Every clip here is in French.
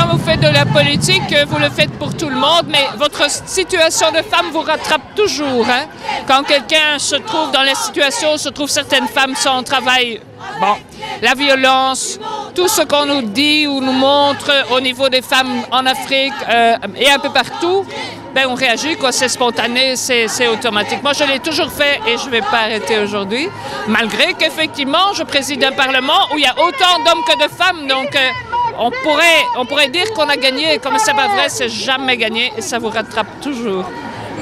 quand vous faites de la politique, vous le faites pour tout le monde, mais votre situation de femme vous rattrape toujours. Hein? Quand quelqu'un se trouve dans la situation, se trouve certaines femmes sans travail, bon, la violence, tout ce qu'on nous dit ou nous montre au niveau des femmes en Afrique et un peu partout, ben on réagit, quoi, c'est spontané, c'est automatique. Moi, je l'ai toujours fait et je ne vais pas arrêter aujourd'hui, malgré qu'effectivement, je préside un parlement où il y a autant d'hommes que de femmes, donc on pourrait dire qu'on a gagné, comme c'est pas vrai, c'est jamais gagné et ça vous rattrape toujours.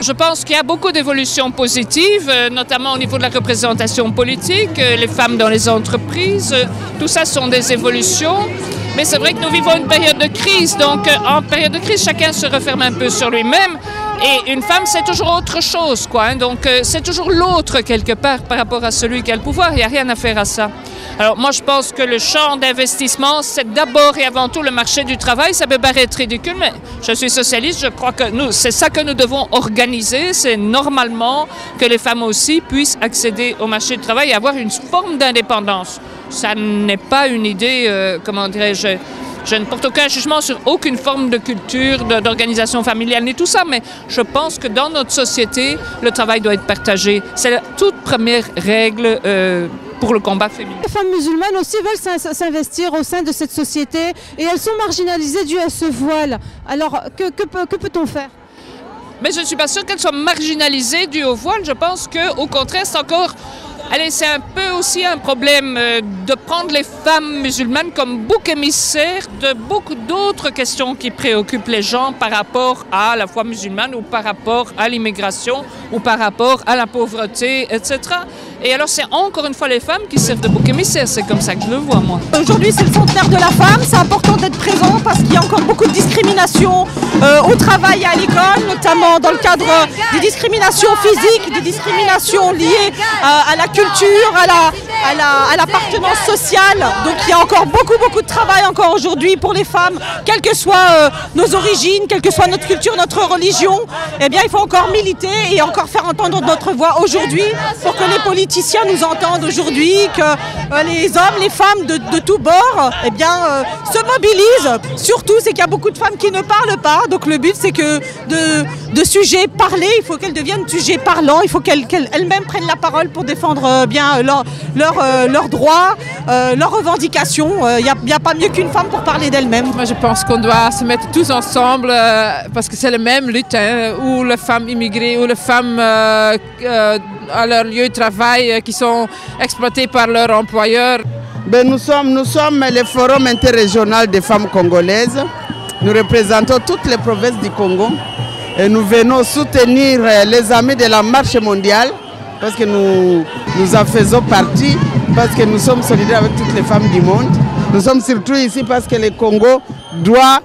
Je pense qu'il y a beaucoup d'évolutions positives, notamment au niveau de la représentation politique, les femmes dans les entreprises, tout ça sont des évolutions. Mais c'est vrai que nous vivons une période de crise, donc en période de crise, chacun se referme un peu sur lui-même. Et une femme, c'est toujours autre chose, quoi. Hein, donc c'est toujours l'autre quelque part par rapport à celui qui a le pouvoir, il n'y a rien à faire à ça. Alors moi je pense que le champ d'investissement, c'est d'abord et avant tout le marché du travail. Ça peut paraître ridicule, mais je suis socialiste, je crois que c'est ça que nous devons organiser. C'est normalement que les femmes aussi puissent accéder au marché du travail et avoir une forme d'indépendance. Ça n'est pas une idée, comment dirais-je, je ne porte aucun jugement sur aucune forme de culture, d'organisation familiale ni tout ça, mais je pense que dans notre société, le travail doit être partagé. C'est la toute première règle pour le combat féminin. Les femmes musulmanes aussi veulent s'investir au sein de cette société et elles sont marginalisées dû à ce voile. Alors, que peut-on faire ? Mais je ne suis pas sûre qu'elles soient marginalisées dû au voile. Je pense qu'au contraire, c'est encore... Allez, c'est un peu aussi un problème de prendre les femmes musulmanes comme bouc émissaire de beaucoup d'autres questions qui préoccupent les gens par rapport à la foi musulmane ou par rapport à l'immigration ou par rapport à la pauvreté, etc. Et alors c'est encore une fois les femmes qui servent de bouc émissaire, c'est comme ça que je le vois moi. Aujourd'hui c'est le centenaire de la femme, c'est important d'être présent parce qu'il y a encore beaucoup de discrimination au travail et à l'école, notamment dans le cadre des discriminations physiques, des discriminations liées à la culture, à l'appartenance sociale. Donc il y a encore beaucoup de travail encore aujourd'hui pour les femmes, quelles que soient nos origines, quelle que soit notre culture, notre religion. Eh bien il faut encore militer et encore faire entendre notre voix aujourd'hui pour que les politiciens nous entendent aujourd'hui, que les hommes, les femmes de tous bords eh bien, se mobilisent. Surtout c'est qu'il y a beaucoup de femmes qui ne parlent pas, donc le but c'est que de sujets parlés, il faut qu'elles deviennent sujets parlants, il faut qu'elles-mêmes prennent la parole pour défendre bien leurs droits, leurs revendications. Il n'y a pas mieux qu'une femme pour parler d'elle-même. Moi je pense qu'on doit se mettre tous ensemble parce que c'est la même lutte, hein, où les femmes immigrées, ou les femmes à leur lieu de travail qui sont exploitées par leur employeur. Ben nous sommes le Forum interrégional des femmes congolaises. Nous représentons toutes les provinces du Congo et nous venons soutenir les amis de la marche mondiale parce que nous en faisons partie, parce que nous sommes solidaires avec toutes les femmes du monde. Nous sommes surtout ici parce que le Congo doit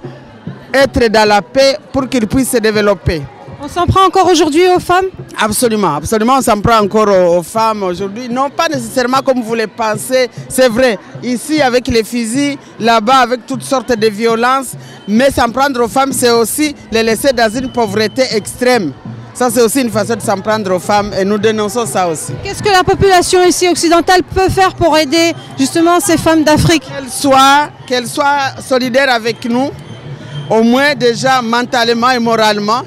être dans la paix pour qu'il puisse se développer. On s'en prend encore aujourd'hui aux femmes? Absolument, absolument, on s'en prend encore aux femmes aujourd'hui. Non pas nécessairement comme vous le pensez, c'est vrai. Ici avec les fusils, là-bas avec toutes sortes de violences. Mais s'en prendre aux femmes, c'est aussi les laisser dans une pauvreté extrême. Ça, c'est aussi une façon de s'en prendre aux femmes et nous dénonçons ça aussi. Qu'est-ce que la population ici occidentale peut faire pour aider justement ces femmes d'Afrique? Qu'elles soient solidaires avec nous, au moins déjà mentalement et moralement.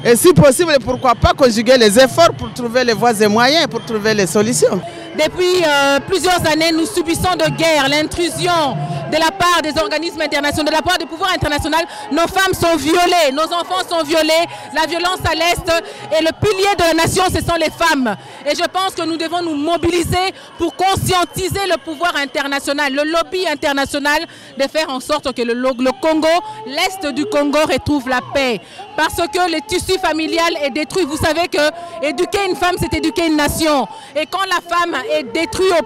Et si possible, pourquoi pas conjuguer les efforts pour trouver les voies et moyens, pour trouver les solutions. Depuis plusieurs années, nous subissons de guerre, l'intrusion de la part des organismes internationaux, de la part du pouvoir international. Nos femmes sont violées, nos enfants sont violés, la violence à l'Est et le pilier de la nation, ce sont les femmes. Et je pense que nous devons nous mobiliser pour conscientiser le pouvoir international, le lobby international, de faire en sorte que le Congo, l'Est du Congo retrouve la paix. Parce que le tissu familial est détruit. Vous savez que éduquer une femme, c'est éduquer une nation. Et quand la femme est détruite au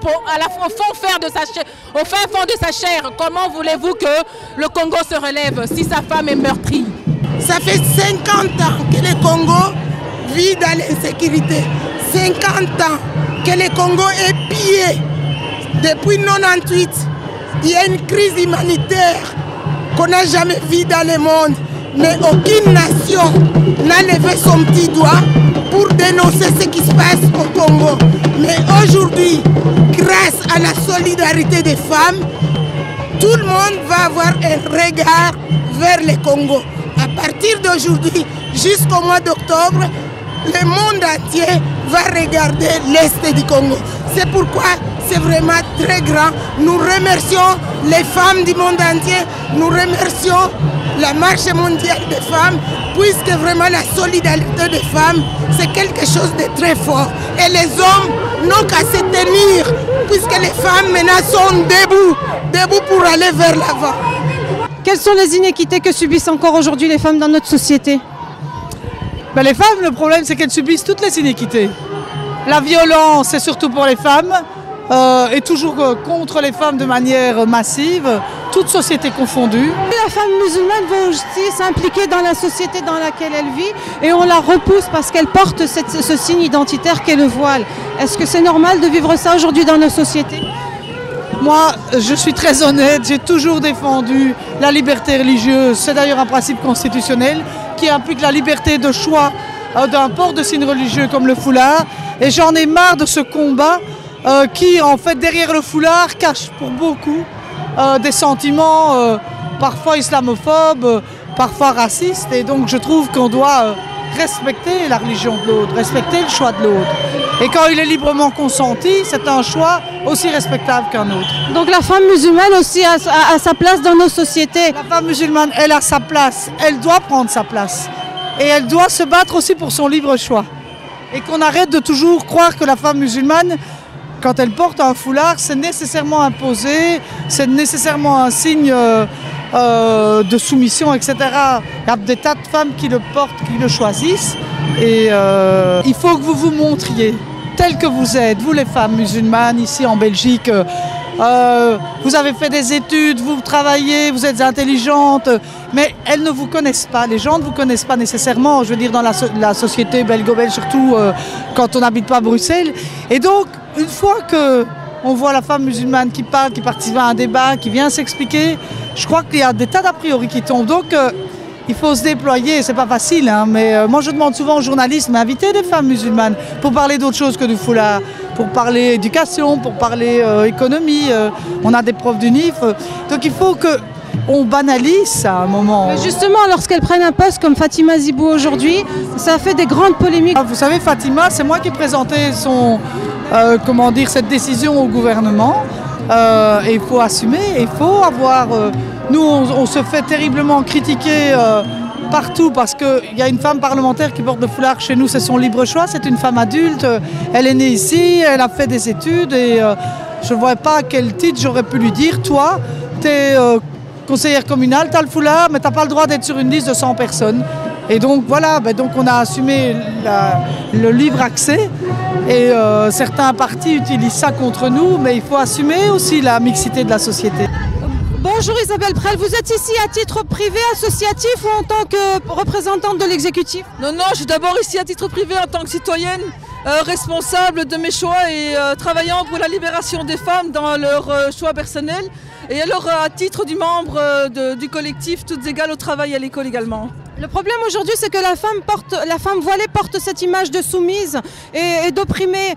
fin fond de sa chair, comment voulez-vous que le Congo se relève si sa femme est meurtrie? Ça fait 50 ans que le Congo vit dans l'insécurité. 50 ans que le Congo est pillé. Depuis 1998, il y a une crise humanitaire qu'on n'a jamais vue dans le monde. Mais aucune nation n'a levé son petit doigt pour dénoncer ce qui se passe au Congo. Mais aujourd'hui, grâce à la solidarité des femmes, tout le monde va avoir un regard vers le Congo. À partir d'aujourd'hui jusqu'au mois d'octobre, le monde entier va regarder l'Est du Congo. C'est pourquoi c'est vraiment très grand. Nous remercions les femmes du monde entier, nous remercions la marche mondiale des femmes, puisque vraiment la solidarité des femmes, c'est quelque chose de très fort. Et les hommes n'ont qu'à se tenir, puisque les femmes maintenant sont debout pour aller vers l'avant. Quelles sont les inéquités que subissent encore aujourd'hui les femmes dans notre société? Les femmes, le problème, c'est qu'elles subissent toutes les inéquités. La violence, c'est surtout pour les femmes, et toujours contre les femmes de manière massive, toute société confondue. La femme musulmane veut aussi s'impliquer dans la société dans laquelle elle vit et on la repousse parce qu'elle porte ce signe identitaire qu'est le voile. Est-ce que c'est normal de vivre ça aujourd'hui dans nos sociétés? Moi, je suis très honnête, j'ai toujours défendu la liberté religieuse. C'est d'ailleurs un principe constitutionnel qui implique la liberté de choix d'un port de signe religieux comme le foulard. Et j'en ai marre de ce combat qui, en fait, derrière le foulard, cache pour beaucoup des sentiments parfois islamophobes, parfois racistes. Et donc, je trouve qu'on doit respecter la religion de l'autre, respecter le choix de l'autre. Et quand il est librement consenti, c'est un choix aussi respectable qu'un autre. Donc la femme musulmane aussi a sa place dans nos sociétés. La femme musulmane, elle a sa place, elle doit prendre sa place. Et elle doit se battre aussi pour son libre choix. Et qu'on arrête de toujours croire que la femme musulmane, quand elle porte un foulard, c'est nécessairement imposé, c'est nécessairement un signe de soumission, etc. Il y a des tas de femmes qui le portent, qui le choisissent. Et il faut que vous vous montriez telles que vous êtes, vous les femmes musulmanes ici en Belgique. Vous avez fait des études, vous travaillez, vous êtes intelligentes, mais elles ne vous connaissent pas. Les gens ne vous connaissent pas nécessairement, je veux dire dans la société belgo-belge, surtout quand on n'habite pas à Bruxelles. Et donc, une fois qu'on voit la femme musulmane qui parle, qui participe à un débat, qui vient s'expliquer, je crois qu'il y a des tas d'a priori qui tombent. Donc, il faut se déployer, c'est pas facile, hein, mais moi je demande souvent aux journalistes, mais invitez des femmes musulmanes pour parler d'autre chose que du foulard, pour parler éducation, pour parler économie, on a des profs du NIF, donc il faut qu'on banalise ça à un moment. Mais justement, lorsqu'elles prennent un poste comme Fatima Zibou aujourd'hui, ça a fait des grandes polémiques. Vous savez, Fatima, c'est moi qui ai présenté cette décision au gouvernement, et il faut assumer, il faut avoir... Nous, on se fait terriblement critiquer partout parce qu'il y a une femme parlementaire qui porte le foulard chez nous, c'est son libre choix, c'est une femme adulte, elle est née ici, elle a fait des études et je ne vois pas à quel titre j'aurais pu lui dire, toi, tu es conseillère communale, tu as le foulard, mais tu n'as pas le droit d'être sur une liste de 100 personnes. Et donc voilà, donc on a assumé le libre accès et certains partis utilisent ça contre nous, mais il faut assumer aussi la mixité de la société. Bonjour Isabelle Prel, vous êtes ici à titre privé, associatif ou en tant que représentante de l'exécutif? Non, je suis d'abord ici à titre privé en tant que citoyenne, responsable de mes choix et travaillant pour la libération des femmes dans leurs choix personnels. Et alors à titre du membre du collectif Toutes égales au travail et à l'école également. Le problème aujourd'hui, c'est que la femme voilée porte cette image de soumise et d'opprimée.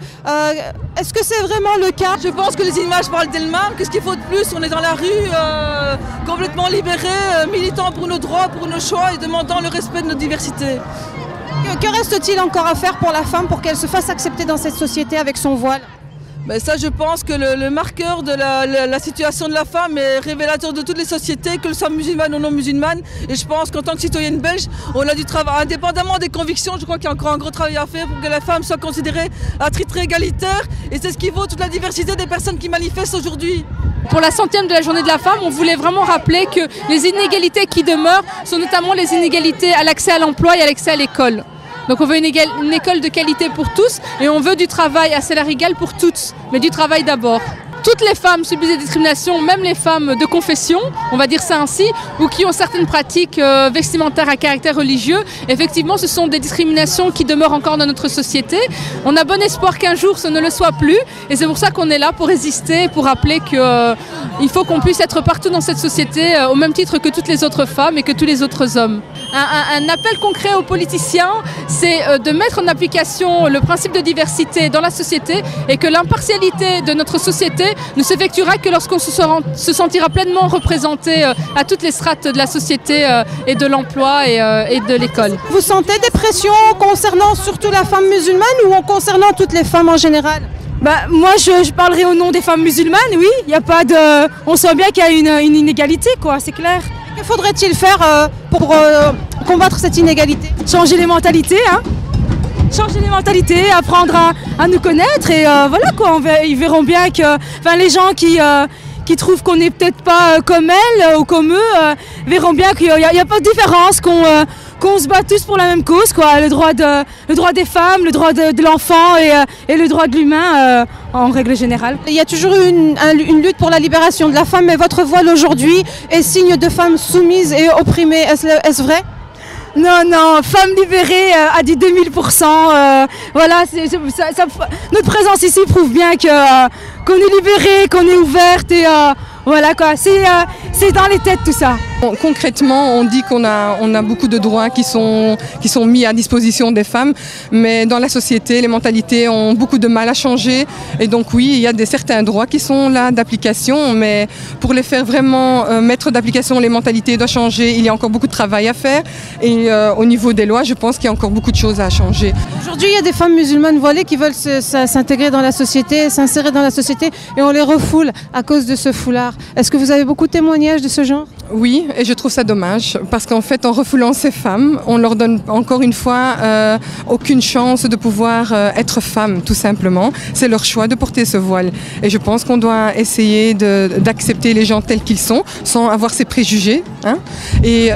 Est-ce que c'est vraiment le cas? Je pense que les images parlent d'elles-mêmes. Qu'est-ce qu'il faut de plus? On est dans la rue, complètement libérés, militant pour nos droits, pour nos choix et demandant le respect de notre diversité. Que reste-t-il encore à faire pour la femme pour qu'elle se fasse accepter dans cette société avec son voile? Ça, je pense que le marqueur de la situation de la femme est révélateur de toutes les sociétés, que ce soit musulmane ou non musulmane. Et je pense qu'en tant que citoyenne belge, on a du travail, indépendamment des convictions, je crois qu'il y a encore un gros travail à faire pour que la femme soit considérée à titre égalitaire. Et c'est ce qui vaut toute la diversité des personnes qui manifestent aujourd'hui. Pour la 100e de la journée de la femme, on voulait vraiment rappeler que les inégalités qui demeurent sont notamment les inégalités à l'accès à l'emploi et à l'accès à l'école. Donc on veut une école de qualité pour tous et on veut du travail à salaire égal pour toutes, mais du travail d'abord. Toutes les femmes subissent des discriminations, même les femmes de confession, on va dire ça ainsi, ou qui ont certaines pratiques vestimentaires à caractère religieux. Effectivement, ce sont des discriminations qui demeurent encore dans notre société. On a bon espoir qu'un jour ce ne le soit plus et c'est pour ça qu'on est là pour résister, pour rappeler qu'il faut qu'on puisse être partout dans cette société au même titre que toutes les autres femmes et que tous les autres hommes. un appel concret aux politiciens, c'est de mettre en application le principe de diversité dans la société et que l'impartialité de notre société ne s'effectuera que lorsqu'on se sentira pleinement représenté à toutes les strates de la société et de l'emploi et de l'école. Vous sentez des pressions concernant surtout la femme musulmane ou concernant toutes les femmes en général? Moi, je parlerai au nom des femmes musulmanes, oui. Il y a pas de... On sent bien qu'il y a une inégalité, quoi, c'est clair. Que faudrait-il faire pour combattre cette inégalité? Changer les mentalités, hein. Changer les mentalités, apprendre à nous connaître et voilà quoi. Ils verront bien que les gens qui trouvent qu'on n'est peut-être pas comme elles ou comme eux verront bien qu'il n'y a pas de différence, qu'on se bat tous pour la même cause, quoi. Le droit des femmes, le droit de l'enfant et le droit de l'humain en règle générale. Il y a toujours eu une lutte pour la libération de la femme, mais votre voile aujourd'hui est signe de femme soumise et opprimée. Est-ce vrai? Non, femme libérée à du 2000%. Voilà, notre présence ici prouve bien qu'on est libérée, qu'on est ouverte et voilà quoi. C'est dans les têtes tout ça. Concrètement, on dit qu'on a beaucoup de droits qui sont mis à disposition des femmes, mais dans la société, les mentalités ont beaucoup de mal à changer. Et donc oui, il y a certains droits qui sont là d'application, mais pour les faire vraiment mettre d'application, les mentalités doivent changer. Il y a encore beaucoup de travail à faire. Et au niveau des lois, je pense qu'il y a encore beaucoup de choses à changer. Aujourd'hui, il y a des femmes musulmanes voilées qui veulent s'intégrer dans la société, s'insérer dans la société, et on les refoule à cause de ce foulard. Est-ce que vous avez beaucoup de témoignages de ce genre? Oui, et je trouve ça dommage, parce qu'en fait, en refoulant ces femmes, on leur donne encore une fois aucune chance de pouvoir être femme, tout simplement. C'est leur choix de porter ce voile. Et je pense qu'on doit essayer d'accepter les gens tels qu'ils sont, sans avoir ces préjugés, hein, et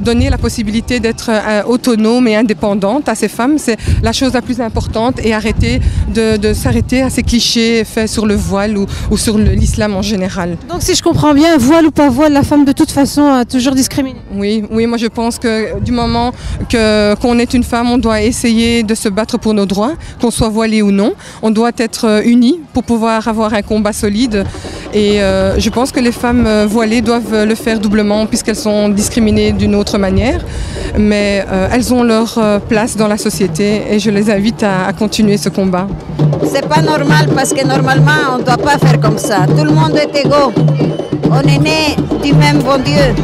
donner la possibilité d'être autonome et indépendante à ces femmes. C'est la chose la plus importante, et arrêter de s'arrêter à ces clichés faits sur le voile ou sur l'islam en général. Donc si je comprends bien, voile ou pas voile, la femme de toute façon a toujours discriminé. Oui, moi je pense que du moment qu'on est une femme, on doit essayer de se battre pour nos droits, qu'on soit voilé ou non. On doit être unis pour pouvoir avoir un combat solide. Et je pense que les femmes voilées doivent le faire doublement puisqu'elles sont discriminées d'une autre manière. Mais elles ont leur place dans la société et je les invite à continuer ce combat. C'est pas normal parce que normalement on ne doit pas faire comme ça. Tout le monde est égaux. On est né du même bon Dieu.